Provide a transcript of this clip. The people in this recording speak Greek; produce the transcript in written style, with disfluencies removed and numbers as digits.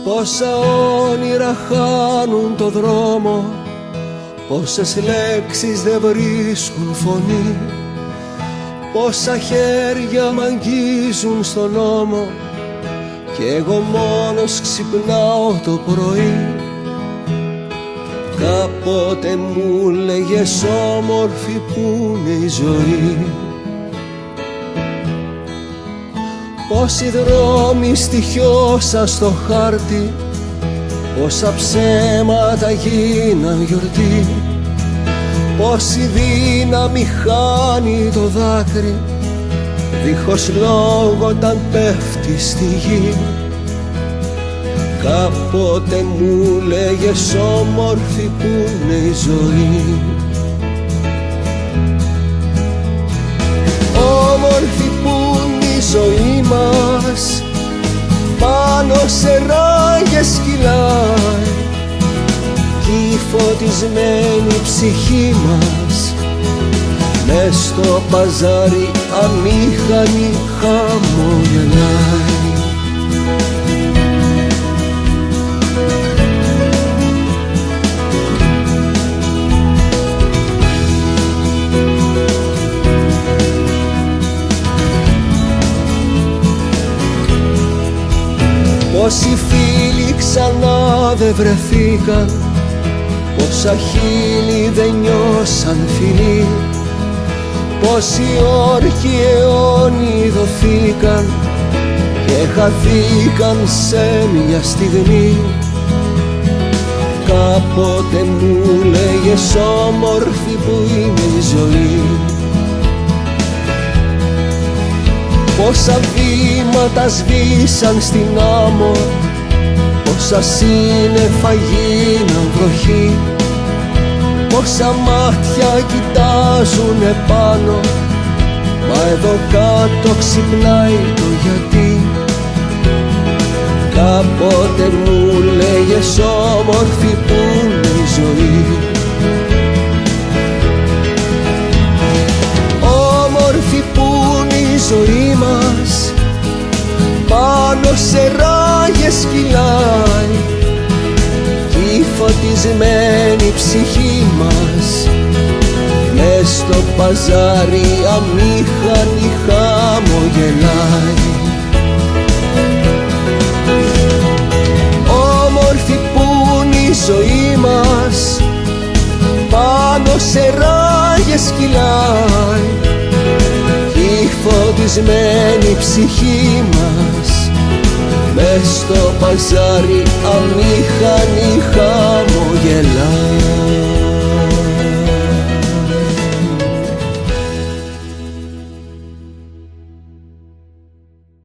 Πόσα όνειρα χάνουν το δρόμο, πόσες λέξεις δεν βρίσκουν φωνή, πόσα χέρια μ' αγγίζουν στον νόμο κι εγώ μόνος ξυπνάω το πρωί. Κάποτε μου λέγες όμορφη που είναι η ζωή. Πόσοι δρόμοι στοιχιώσαν στο χάρτη, πόσα ψέματα γίναν γιορτή, πόση δύναμη χάνει το δάκρυ δίχως λόγο όταν πέφτει στη γη. Κάποτε μου λέγες όμορφη που είναι η ζωή. Όμορφη που είναι η ζωή μας, πάνω σε ράγες κυλάει κι η φωτισμένη ψυχή μας μες στο παζάρι αμήχανη χαμογελάει. Πόσοι φίλοι ξανά δεν βρεθήκαν, πόσα χείλη δεν νιώσαν φιλί, πόσοι όρκοι αιώνιοι δοθήκαν και χαθήκαν σε μια στιγμή. Κάποτε μου λέγες όμορφη που είναι η ζωή. Πόσα βήματα σβήσαν στην άμμο, πόσα σύννεφα γίναν βροχή, πόσα μάτια κοιτάζουν επάνω, μα εδώ κάτω ξυπνάει το γιατί. Κάποτε μου λέγες όμορφη που είναι η ζωή. Όμορφη που είναι η ζωή μας, πάνω σε ράγες κυλάει κι η φωτισμένη ψυχή μας μες στο παζάρι αμήχανη χαμογελάει. Όμορφη που είναι η ζωή μας, πάνω σε ράγες κυλάει κι η φωτισμένη ψυχή μας μες στο παζάρι αμήχανη χαμογελάει.